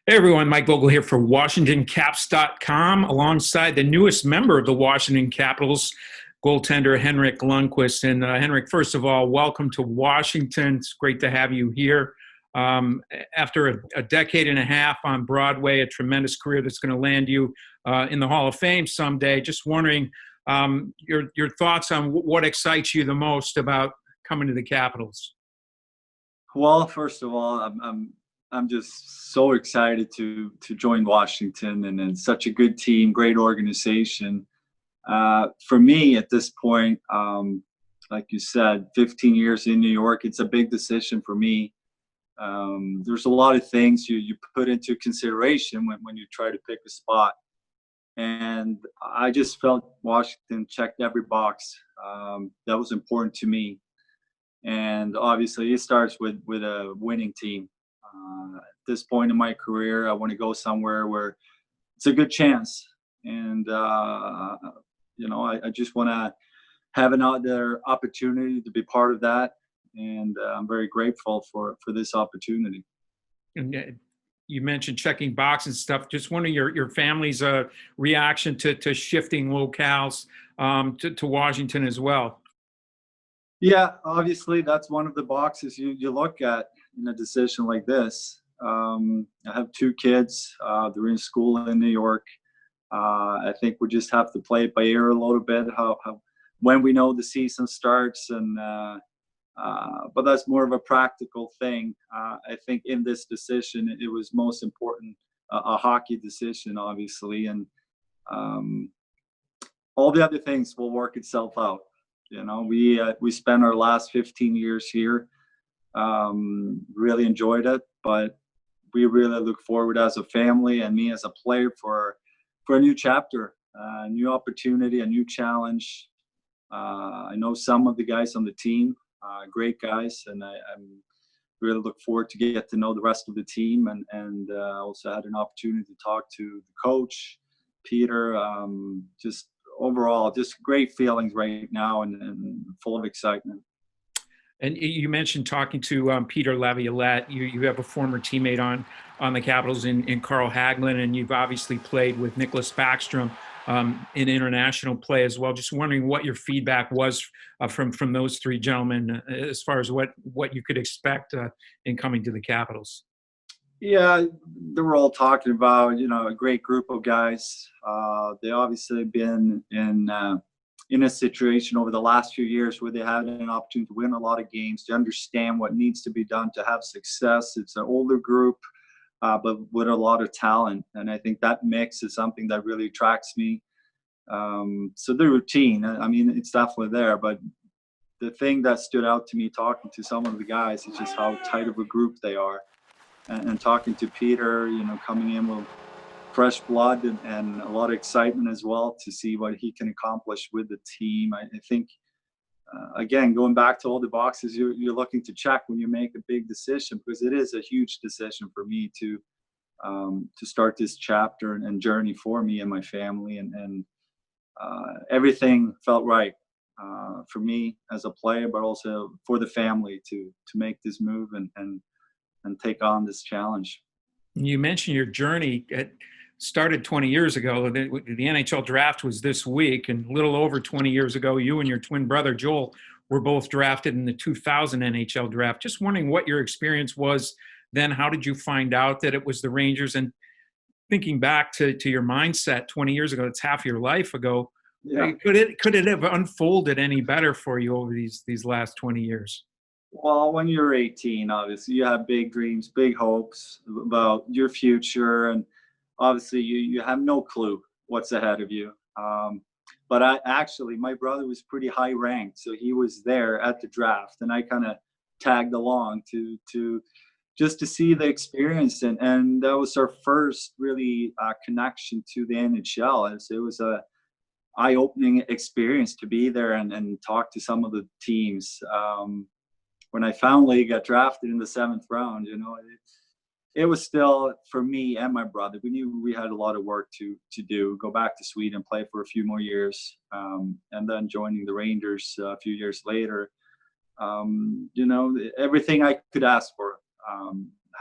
Hey everyone, Mike Vogel here for WashingtonCaps.com alongside the newest member of the Washington Capitals, goaltender Henrik Lundqvist. And Henrik, first of all, welcome to Washington. It's great to have you here. After a decade and a half on Broadway, a tremendous career that's going to land you in the Hall of Fame someday. Just wondering your thoughts on what excites you the most about coming to the Capitals. Well, first of all, I'm just so excited to join Washington, and it's such a good team, great organization. For me at this point, like you said, 15 years in New York, it's a big decision for me. There's a lot of things you put into consideration when you try to pick a spot. And I just felt Washington checked every box that was important to me. And obviously it starts with a winning team. At this point in my career, I want to go somewhere where it's a good chance. And, I just want to have another opportunity to be part of that. And I'm very grateful for this opportunity. And you mentioned checking boxes and stuff. Just wondering your family's reaction to shifting locales to Washington as well. Yeah, obviously that's one of the boxes you look at in a decision like this. I have two kids. They're in school in New York. I think we just have to play it by ear a little bit, how when we know the season starts, and but that's more of a practical thing. I think in this decision, it was most important a hockey decision, obviously, and all the other things will work itself out. We spent our last 15 years here. Really enjoyed it, but we really look forward as a family and me as a player for a new chapter, a new opportunity, a new challenge. I know some of the guys on the team, great guys, and I'm really look forward to get to know the rest of the team, and also had an opportunity to talk to the coach, Peter. Just overall, just great feelings right now, and full of excitement. And you mentioned talking to Peter Laviolette. You have a former teammate on the Capitals in Carl Hagelin, and you've obviously played with Nicholas Backstrom in international play as well. Just wondering what your feedback was from those three gentlemen as far as what you could expect in coming to the Capitals. Yeah, they were all talking about, a great group of guys. They obviously been in a situation over the last few years where they had an opportunity to win a lot of games, to understand what needs to be done to have success. It's an older group, but with a lot of talent. And I think that mix is something that really attracts me. So the routine, it's definitely there. But the thing that stood out to me talking to some of the guys is just how tight of a group they are. And talking to Peter, coming in with fresh blood and a lot of excitement as well to see what he can accomplish with the team. I think, again, going back to all the boxes you're looking to check when you make a big decision, because it is a huge decision for me to start this chapter and journey for me and my family, and everything felt right for me as a player, but also for the family to make this move and take on this challenge. You mentioned your journey. It started 20 years ago. The NHL draft was this week, and a little over 20 years ago, you and your twin brother, Joel, were both drafted in the 2000 NHL draft. Just wondering what your experience was then. How did you find out that it was the Rangers? And thinking back to your mindset 20 years ago, it's half your life ago. Yeah. Could it have unfolded any better for you over these last 20 years? Well, when you're 18, obviously, you have big dreams, big hopes about your future. And obviously, you have no clue what's ahead of you. But my brother was pretty high ranked. So he was there at the draft. And I kind of tagged along to just to see the experience. And that was our first really connection to the NHL. It was a eye-opening experience to be there and talk to some of the teams. When I finally got drafted in the 7th round, it was still, for me and my brother, we knew we had a lot of work to do, go back to Sweden, play for a few more years, and then joining the Rangers a few years later. Everything I could ask for.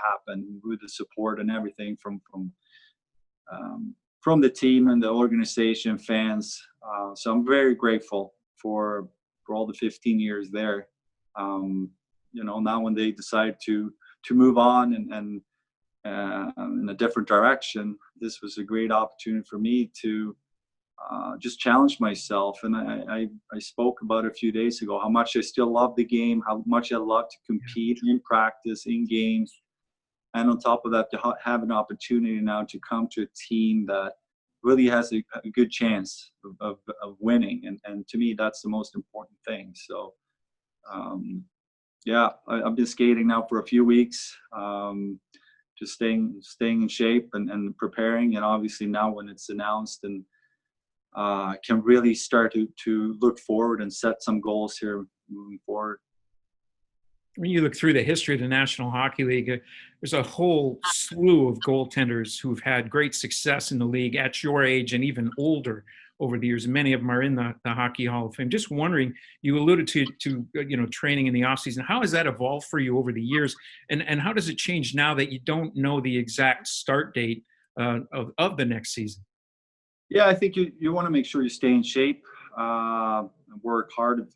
happen with the support and everything from the team and the organization, fans. So I'm very grateful for all the 15 years there. Now when they decide to move on and in a different direction, this was a great opportunity for me to just challenge myself. And I spoke about a few days ago how much I still love the game, how much I love to compete in practice, in games. And on top of that, to have an opportunity now to come to a team that really has a good chance of winning. And to me, that's the most important thing. So, I've been skating now for a few weeks, just staying in shape and preparing. And obviously now when it's announced, and can really start to look forward and set some goals here moving forward. When you look through the history of the National Hockey League, there's a whole slew of goaltenders who've had great success in the league at your age and even older over the years. Many of them are in the Hockey Hall of Fame. Just wondering, you alluded to training in the offseason. How has that evolved for you over the years? And how does it change now that you don't know the exact start date of the next season? Yeah, I think you want to make sure you stay in shape, work hard,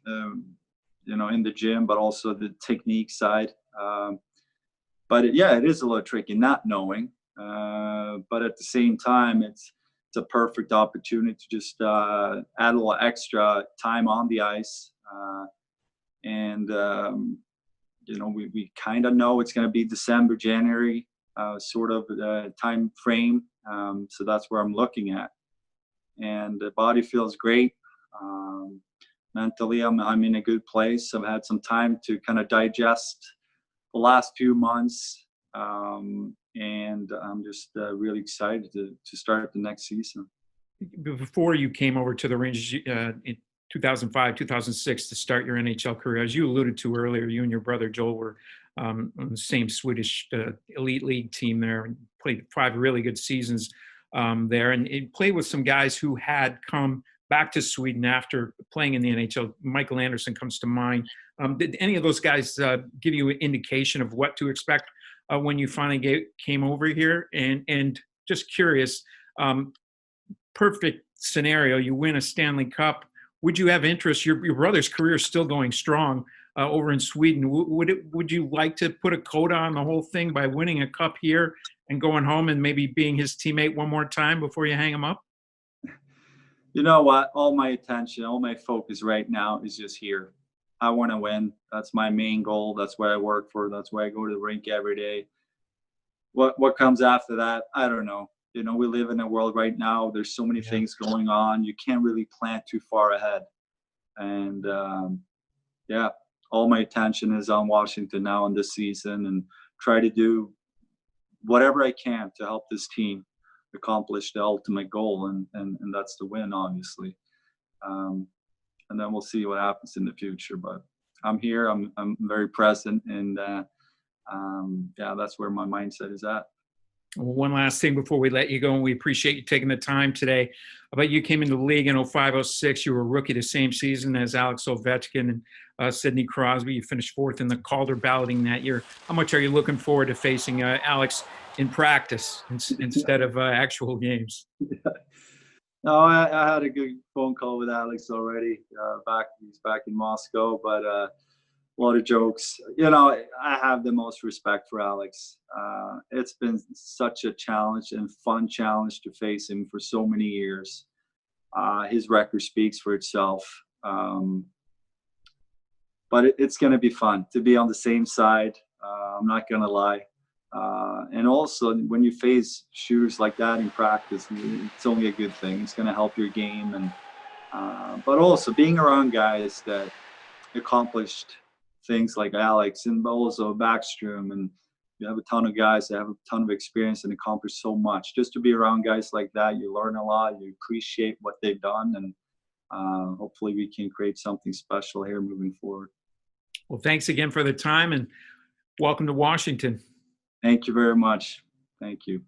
in the gym, but also the technique side. But it is a little tricky not knowing. But at the same time, it's a perfect opportunity to just add a little extra time on the ice. We kind of know it's going to be December, January, sort of time frame. So that's where I'm looking at. And the body feels great. Mentally, I'm in a good place. I've had some time to kind of digest the last few months, and I'm just really excited to start the next season. Before you came over to the Rangers in 2005, 2006 to start your NHL career, as you alluded to earlier, you and your brother Joel were on the same Swedish elite league team there and played 5 really good seasons there, and played with some guys who had come back to Sweden after playing in the NHL. Michael Anderson comes to mind. Did any of those guys give you an indication of what to expect when you finally came over here? And just curious, perfect scenario, you win a Stanley Cup. Would you have interest? Your brother's career is still going strong over in Sweden. Would you like to put a coda on the whole thing by winning a cup here and going home and maybe being his teammate one more time before you hang him up? You know what? All my attention, all my focus right now is just here. I want to win. That's my main goal. That's what I work for. That's why I go to the rink every day. What comes after that, I don't know. We live in a world right now. There's so many things going on. You can't really plan too far ahead. And all my attention is on Washington now in this season, and try to do whatever I can to help this team accomplish the ultimate goal, and that's the win, obviously. And then we'll see what happens in the future. But I'm here. I'm very present, and that's where my mindset is at. Well, one last thing before we let you go, and we appreciate you taking the time today. But you came into the league in 05-06. You were a rookie the same season as Alex Ovechkin and Sidney Crosby. You finished 4th in the Calder balloting that year. How much are you looking forward to facing Alex in practice instead of actual games? No, I had a good phone call with Alex already. He's back in Moscow, but a lot of jokes. I have the most respect for Alex. It's been such a challenge and fun challenge to face him for so many years. His record speaks for itself. But it's going to be fun to be on the same side. I'm not going to lie. And also, when you face shooters like that in practice, it's only a good thing. It's going to help your game. But also being around guys that accomplished things like Alex and also Backstrom, and you have a ton of guys that have a ton of experience and accomplished so much. Just to be around guys like that, you learn a lot, you appreciate what they've done, and hopefully we can create something special here moving forward. Well, thanks again for the time, and welcome to Washington. Thank you very much. Thank you.